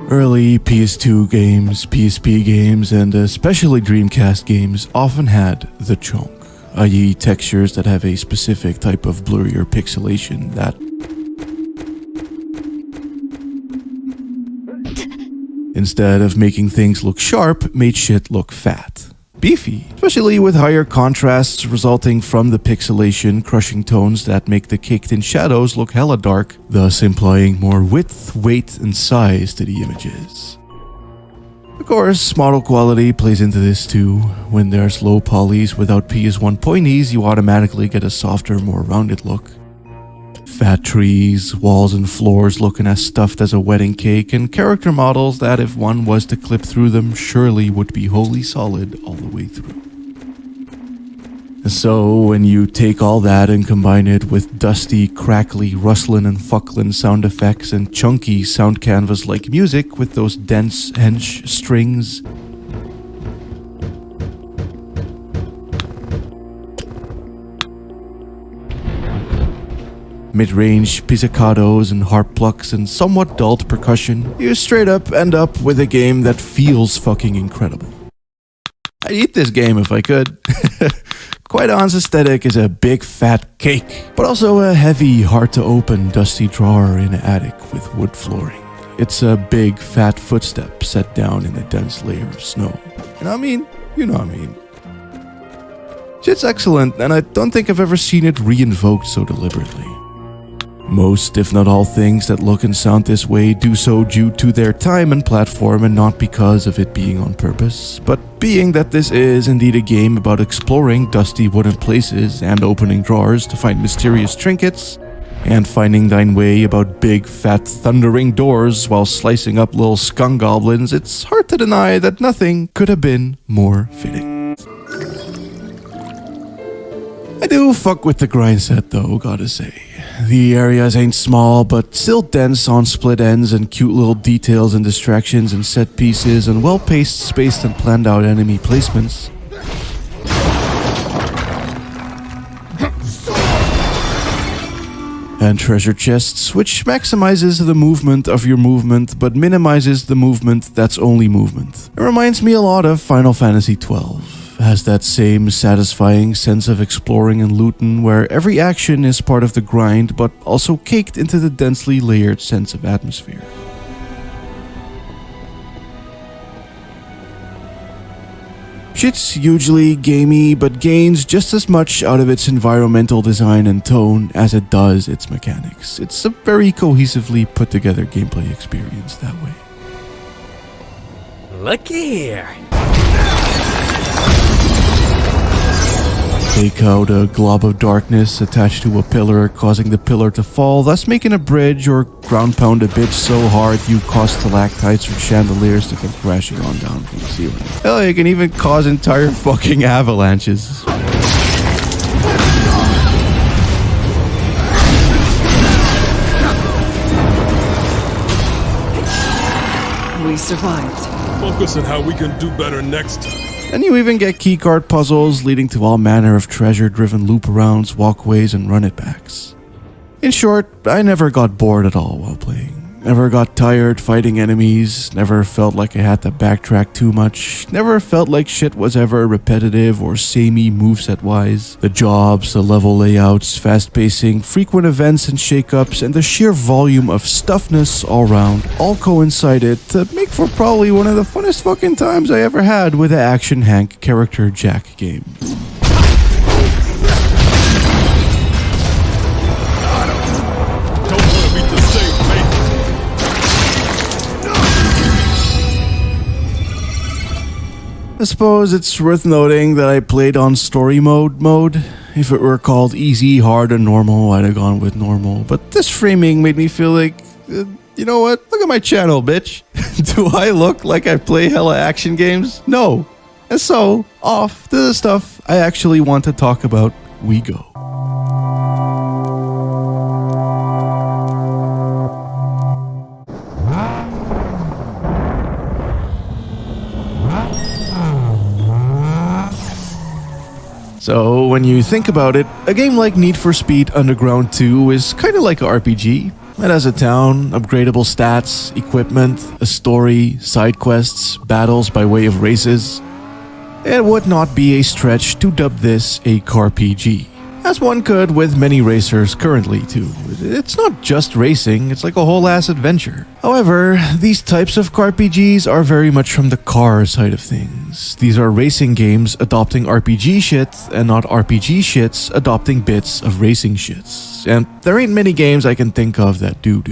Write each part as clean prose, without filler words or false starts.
Early PS2 games, PSP games, and especially Dreamcast games often had the chunk, i.e. textures that have a specific type of blurry or pixelation that, instead of making things look sharp, made shit look fat. Beefy, especially with higher contrasts resulting from the pixelation, crushing tones that make the caked in shadows look hella dark, thus implying more width, weight, and size to the images. Of course, model quality plays into this too. When there's low polys without PS1 pointies, you automatically get a softer, more rounded look. Fat trees, walls and floors looking as stuffed as a wedding cake, and character models that if one was to clip through them surely would be wholly solid all the way through. And so when you take all that and combine it with dusty, crackly, rustling and fucklin' sound effects and chunky sound canvas like music with those dense hench strings, mid-range pizzicatos and harp plucks and somewhat dulled percussion, you straight up end up with a game that feels fucking incredible. I'd eat this game if I could. Kwaidan's aesthetic is a big fat cake, but also a heavy, hard-to-open, dusty drawer in an attic with wood flooring. It's a big fat footstep set down in a dense layer of snow. You know what I mean? You know what I mean. Shit's excellent, and I don't think I've ever seen it re-invoked so deliberately. Most, if not all, things that look and sound this way do so due to their time and platform and not because of it being on purpose, but being that this is indeed a game about exploring dusty wooden places and opening drawers to find mysterious trinkets, and finding thine way about big, fat, thundering doors while slicing up little skunk goblins, it's hard to deny that nothing could have been more fitting. I do fuck with the grindset though, gotta say. The areas ain't small, but still dense on split ends and cute little details and distractions and set pieces and well-paced, spaced and planned out enemy placements. And treasure chests, which maximizes the movement of your movement but minimizes the movement that's only movement. It reminds me a lot of Final Fantasy XII. Has that same satisfying sense of exploring and looting where every action is part of the grind but also caked into the densely layered sense of atmosphere. Shit's hugely gamey but gains just as much out of its environmental design and tone as it does its mechanics. It's a very cohesively put together gameplay experience that way. Looky here. Take out a glob of darkness attached to a pillar, causing the pillar to fall, thus making a bridge or ground pound a bitch so hard you cause stalactites or chandeliers to come crashing on down from the ceiling. Hell, you can even cause entire fucking avalanches. We survived. Focus on how we can do better next time. And you even get keycard puzzles leading to all manner of treasure-driven loop-arounds, walkways, and run-it-backs. In short, I never got bored at all while playing. Never got tired fighting enemies, never felt like I had to backtrack too much, never felt like shit was ever repetitive or samey moveset-wise. The jobs, the level layouts, fast pacing, frequent events and shakeups, and the sheer volume of stuffness all around all coincided to make for probably one of the funnest fucking times I ever had with an Action Hank character Jack game. I suppose it's worth noting that I played on story mode. If it were called easy, hard, and normal, I'd have gone with normal. But this framing made me feel like, you know what? Look at my channel, bitch. Do I look like I play hella action games? No. And so, off to the stuff I actually want to talk about we go. So when you think about it, a game like Need for Speed Underground 2 is kinda like an RPG. It has a town, upgradable stats, equipment, a story, side quests, battles by way of races. It would not be a stretch to dub this a carpg, as one could with many racers currently too. It's not just racing, it's like a whole ass adventure. However, these types of carpgs are very much from the car side of things. These are racing games adopting RPG shit and not RPG shits adopting bits of racing shits. And there ain't many games I can think of that do.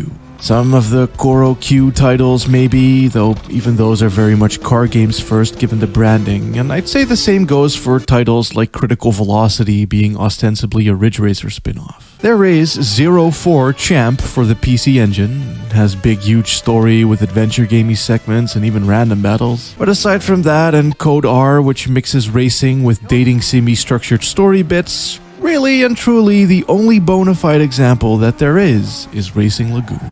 Some of the Koro Q titles maybe, though even those are very much car games first given the branding, and I'd say the same goes for titles like Critical Velocity being ostensibly a Ridge Racer spin-off. There is 04 Champ for the PC Engine, has big huge story with adventure gamey segments and even random battles. But aside from that and Code R, which mixes racing with dating semi-structured story bits, really and truly, the only bona fide example that there is Racing Lagoon.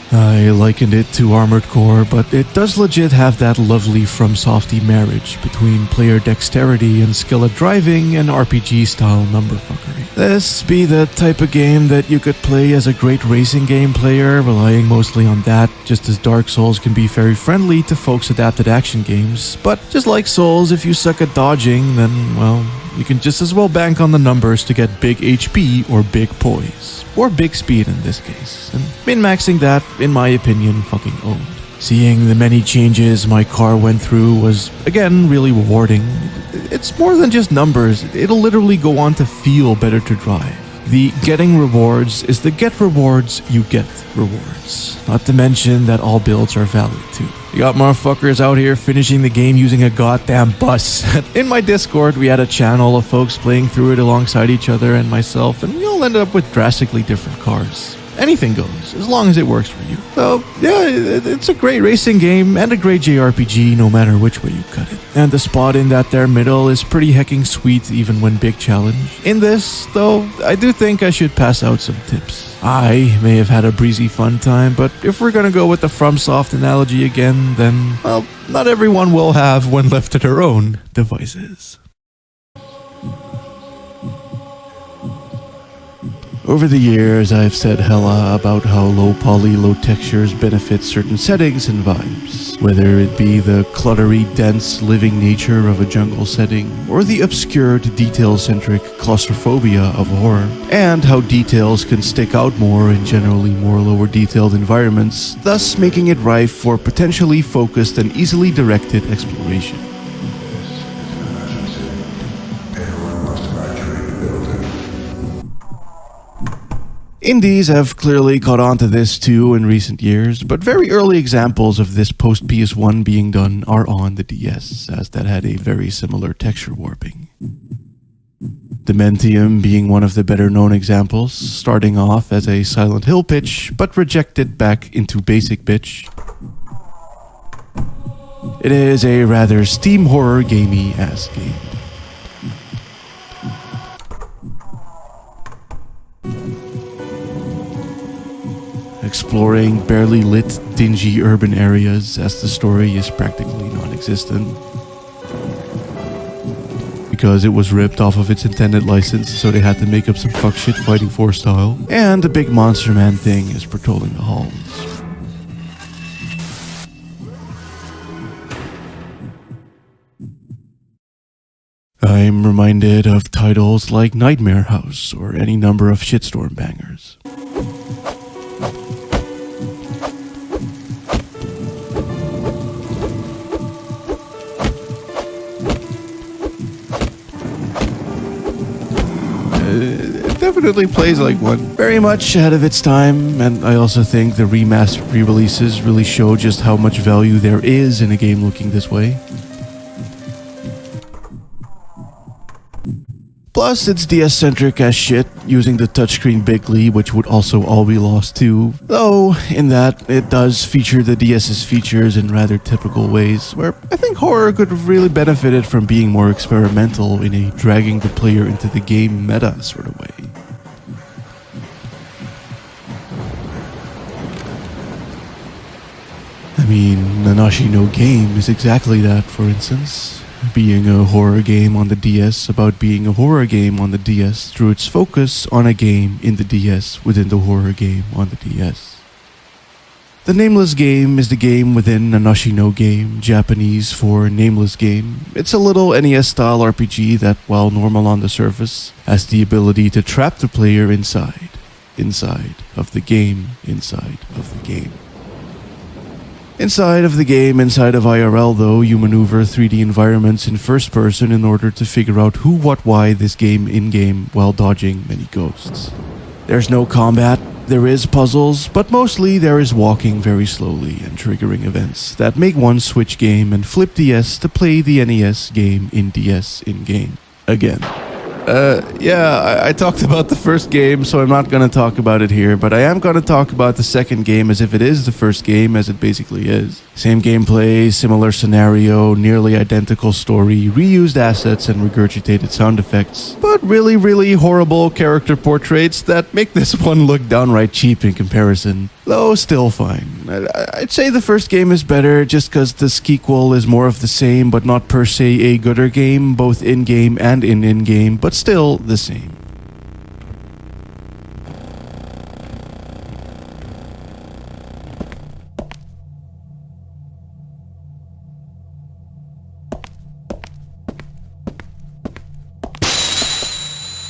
I likened it to Armored Core, but it does legit have that lovely FromSofty marriage between player dexterity and skill at driving and RPG-style numberfuckery. This be the type of game that you could play as a great racing game player, relying mostly on that, just as Dark Souls can be very friendly to folks adapted action games. But just like Souls, if you suck at dodging, then, well, you can just as well bank on the numbers to get big HP or big poise. Or big speed in this case. And min-maxing that, in my opinion, fucking owned. Seeing the many changes my car went through was, again, really rewarding. It's more than just numbers, it'll literally go on to feel better to drive. The getting rewards is the get rewards, you get rewards. Not to mention that all builds are valid too. You got motherfuckers out here finishing the game using a goddamn bus. In my Discord, we had a channel of folks playing through it alongside each other and myself, and we all ended up with drastically different cars. Anything goes, as long as it works for you. So, yeah, it's a great racing game and a great JRPG no matter which way you cut it. And the spot in that there middle is pretty hecking sweet even when big challenge. In this, though, I do think I should pass out some tips. I may have had a breezy fun time, but if we're gonna go with the FromSoft analogy again, then, well, not everyone will have when left to their own devices. Over the years, I've said hella about how low poly, low textures benefit certain settings and vibes, whether it be the cluttery, dense, living nature of a jungle setting, or the obscured, detail-centric claustrophobia of horror, and how details can stick out more in generally more lower detailed environments, thus making it rife for potentially focused and easily directed exploration. Indies have clearly caught on to this too in recent years, but very early examples of this post-PS1 being done are on the DS, as that had a very similar texture warping. Dementium being one of the better known examples, starting off as a Silent Hill pitch, but rejected back into basic bitch. It is a rather steam horror gamey ass game. Exploring barely lit, dingy urban areas as the story is practically non-existent. Because it was ripped off of its intended license, so they had to make up some fuck shit Fighting Force style. And the big monster man thing is patrolling the halls. I'm reminded of titles like Nightmare House or any number of shitstorm bangers. It definitely plays like one. Very much ahead of its time, and I also think the remastered re-releases really show just how much value there is in a game looking this way. Plus, it's DS-centric as shit, using the touchscreen bigly, which would also all be lost too. Though, in that, it does feature the DS's features in rather typical ways, where I think horror could have really benefited from being more experimental in a dragging the player into the game meta sort of way. I mean, Nanashi no Game is exactly that, for instance. being a horror game on the DS about being a horror game on the DS through its focus on a game in the DS within the horror game on the DS. The Nameless game is the game within a Nashino game, Japanese for Nameless game. It's a little NES-style RPG that, while normal on the surface, has the ability to trap the player inside of the game, inside of the game. Inside of the game, inside of IRL though, you maneuver 3D environments in first person in order to figure out who, what, why this game in-game while dodging many ghosts. There's no combat. There is puzzles, but mostly there is walking very slowly and triggering events that make one switch game and flip DS to play the NES game in DS in-game again. I talked about the first game, so I'm not going to talk about it here, but I am going to talk about the second game as if it is the first game, as it basically is. Same gameplay, similar scenario, nearly identical story, reused assets and regurgitated sound effects, but really, really horrible character portraits that make this one look downright cheap in comparison, though still fine. I'd say the first game is better just because the sequel is more of the same, but not per se a gooder game, both in-game and in-game, but still the same.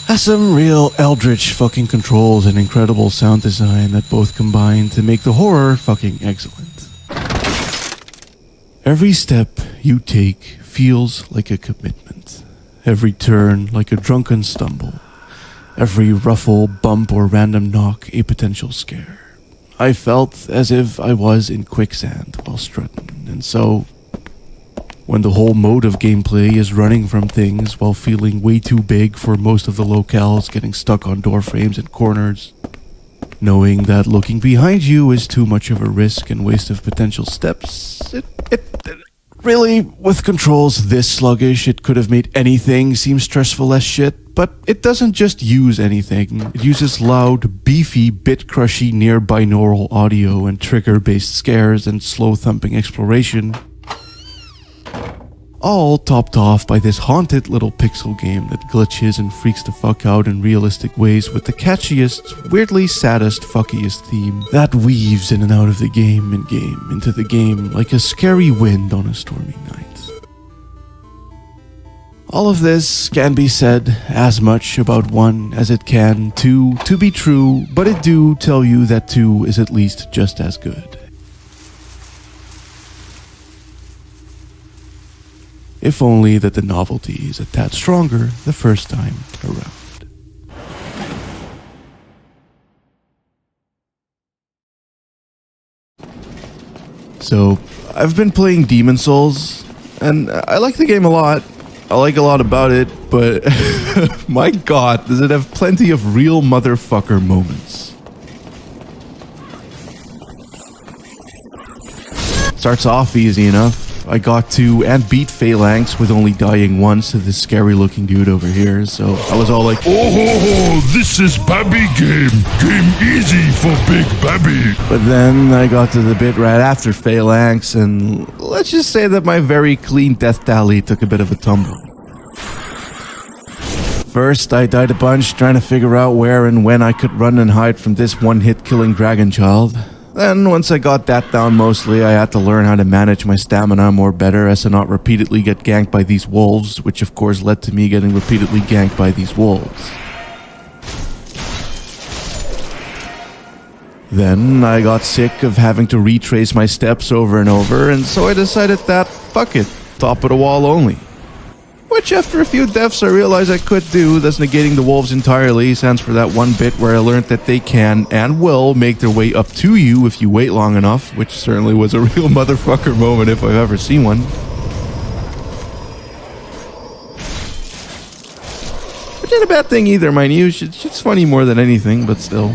Has some real eldritch fucking controls and incredible sound design that both combine to make the horror fucking excellent. Every step you take feels like a commitment. Every turn like a drunken stumble. Every ruffle, bump, or random knock a potential scare. I felt as if I was in quicksand while strutting, and so when the whole mode of gameplay is running from things while feeling way too big for most of the locales, getting stuck on door frames and corners, knowing that looking behind you is too much of a risk and waste of potential steps, it really, with controls this sluggish, it could have made anything seem stressful as shit, but it doesn't just use anything. It uses loud, beefy, bit-crushy, near binaural audio and trigger-based scares and slow-thumping exploration, all topped off by this haunted little pixel game that glitches and freaks the fuck out in realistic ways with the catchiest, weirdly saddest, fuckiest theme that weaves in and out of the game and game into the game like a scary wind on a stormy night. All of this can be said as much about 1 as it can 2 to be true, but it do tell you that 2 is at least just as good. If only that the novelty is a tad stronger the first time around. So, I've been playing Demon Souls, and I like the game a lot. I like a lot about it, but my god, does it have plenty of real motherfucker moments. Starts off easy enough. I got to and beat Phalanx with only dying once to this scary looking dude over here, so I was all like, Oh, this is Babby game. Game easy for Big Babby. But then I got to the bit right after Phalanx, and let's just say that my very clean death tally took a bit of a tumble. First, I died a bunch trying to figure out where and when I could run and hide from this one-hit killing dragon child. Then, once I got that down mostly, I had to learn how to manage my stamina more better as to not repeatedly get ganked by these wolves, which of course led to me getting repeatedly ganked by these wolves. Then, I got sick of having to retrace my steps over and over, and so I decided that, fuck it, top of the wall only. Which, after a few deaths, I realized I could do, thus negating the wolves entirely, stands for that one bit where I learned that they can and will make their way up to you if you wait long enough, which certainly was a real motherfucker moment if I've ever seen one. Which ain't a bad thing either, mind you. It's funny more than anything, but still.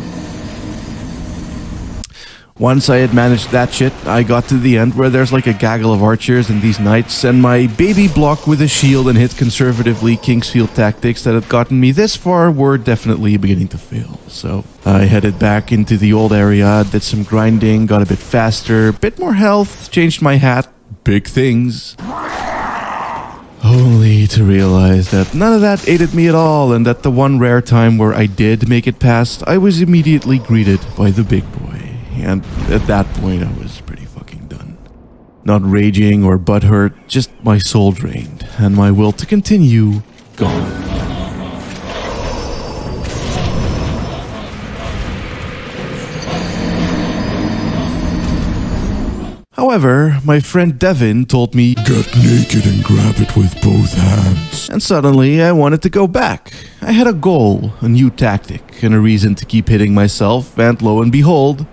Once I had managed that shit, I got to the end where there's like a gaggle of archers and these knights, and my baby block with a shield and hit conservatively Kingsfield tactics that had gotten me this far were definitely beginning to fail. So I headed back into the old area, did some grinding, got a bit faster, bit more health, changed my hat, big things. Only to realize that none of that aided me at all, and that the one rare time where I did make it past, I was immediately greeted by the big boy. And at that point, I was pretty fucking done. Not raging or butthurt, just my soul drained, and my will to continue gone. However, my friend Devin told me, Get naked and grab it with both hands. and suddenly I wanted to go back. I had a goal, a new tactic, and a reason to keep hitting myself, and lo and behold,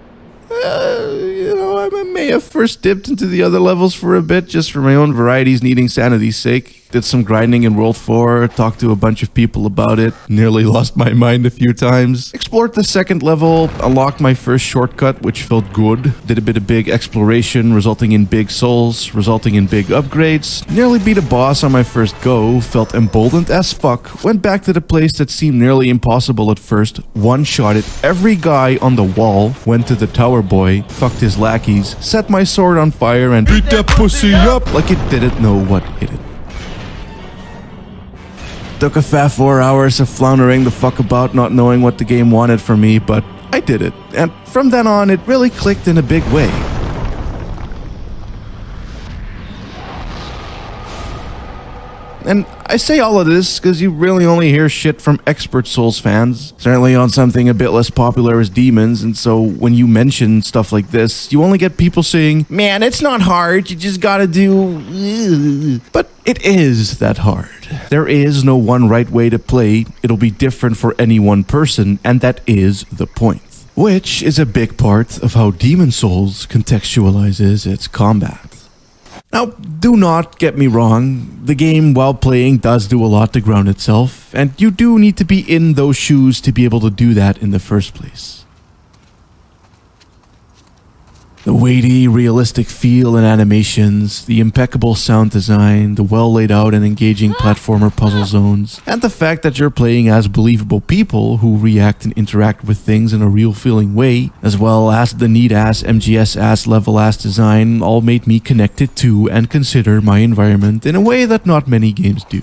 I may have first dipped into the other levels for a bit, just for my own variety's needing sanity's sake. Did some grinding in World 4, talked to a bunch of people about it, nearly lost my mind a few times. Explored the second level, unlocked my first shortcut, which felt good. Did a bit of big exploration, resulting in big souls, resulting in big upgrades. Nearly beat a boss on my first go, felt emboldened as fuck, went back to the place that seemed nearly impossible at first, one-shotted every guy on the wall, went to the tower boy, fucked his lackeys, set my sword on fire, and beat that pussy up like it didn't know what hit it. Took a fat 4 hours of floundering the fuck about, not knowing what the game wanted from me, but I did it. And from then on, it really clicked in a big way. And I say all of this because you really only hear shit from expert Souls fans, certainly on something a bit less popular as Demons, and so when you mention stuff like this, you only get people saying, man, it's not hard, you just gotta do... But it is that hard. There is no one right way to play, it'll be different for any one person, and that is the point. Which is a big part of how Demon Souls contextualizes its combat. Now, do not get me wrong, the game while playing does do a lot to ground itself, and you do need to be in those shoes to be able to do that in the first place. The weighty, realistic feel and animations, the impeccable sound design, the well laid out and engaging platformer puzzle zones, and the fact that you're playing as believable people who react and interact with things in a real feeling way, as well as the neat-ass, MGS-ass, level-ass design, all made me connected to and consider my environment in a way that not many games do.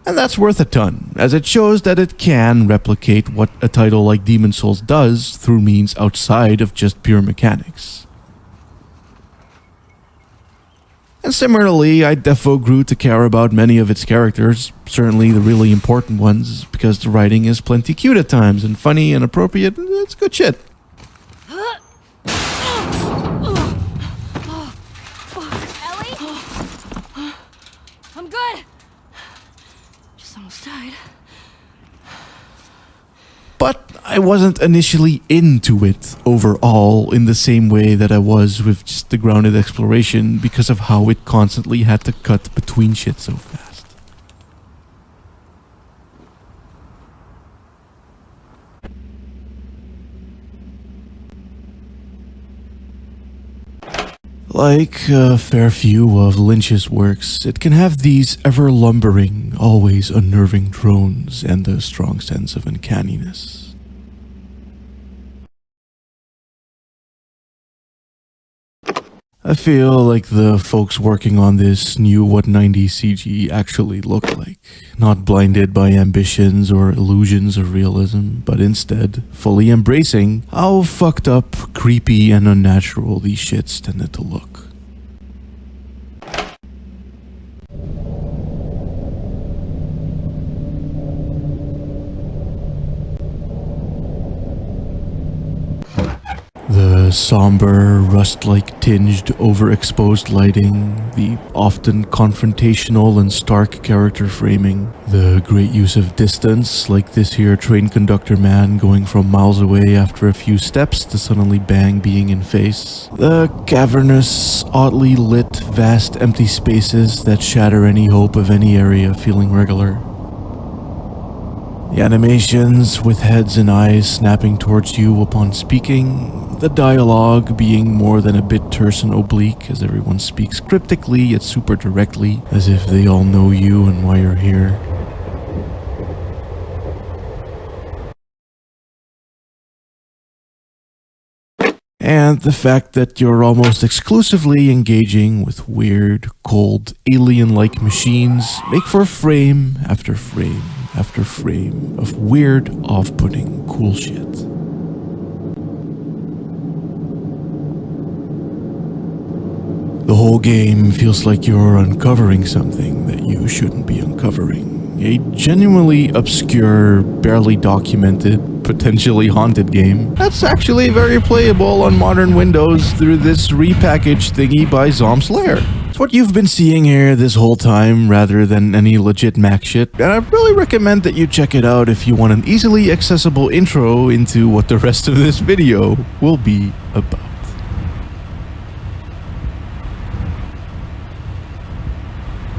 And that's worth a ton, as it shows that it can replicate what a title like Demon Souls does through means outside of just pure mechanics. And similarly, I defo grew to care about many of its characters, certainly the really important ones, because the writing is plenty cute at times, and funny and appropriate, it's good shit. I'm good. Almost died. But I wasn't initially into it overall in the same way that I was with just the grounded exploration because of how it constantly had to cut between shit so fast. Like a fair few of Lynch's works, it can have these ever-lumbering, always unnerving drones and a strong sense of uncanniness. I feel like the folks working on this knew what 90s CG actually looked like, not blinded by ambitions or illusions of realism, but instead fully embracing how fucked up, creepy, and unnatural these shits tended to look. The somber, rust-like tinged, overexposed lighting, the often confrontational and stark character framing, the great use of distance, like this here train conductor man going from miles away after a few steps to suddenly bang being in face, the cavernous, oddly lit, vast empty spaces that shatter any hope of any area feeling regular. The animations with heads and eyes snapping towards you upon speaking, the dialogue being more than a bit terse and oblique as everyone speaks cryptically yet super directly as if they all know you and why you're here. and the fact that you're almost exclusively engaging with weird, cold, alien-like machines make for frame after frame after frame of weird, off-putting cool shit. The whole game feels like you're uncovering something that you shouldn't be uncovering. A genuinely obscure, barely documented, potentially haunted game that's actually very playable on modern Windows through this repackaged thingy by Zomslayer. It's what you've been seeing here this whole time rather than any legit Mac shit, and I really recommend that you check it out if you want an easily accessible intro into what the rest of this video will be about.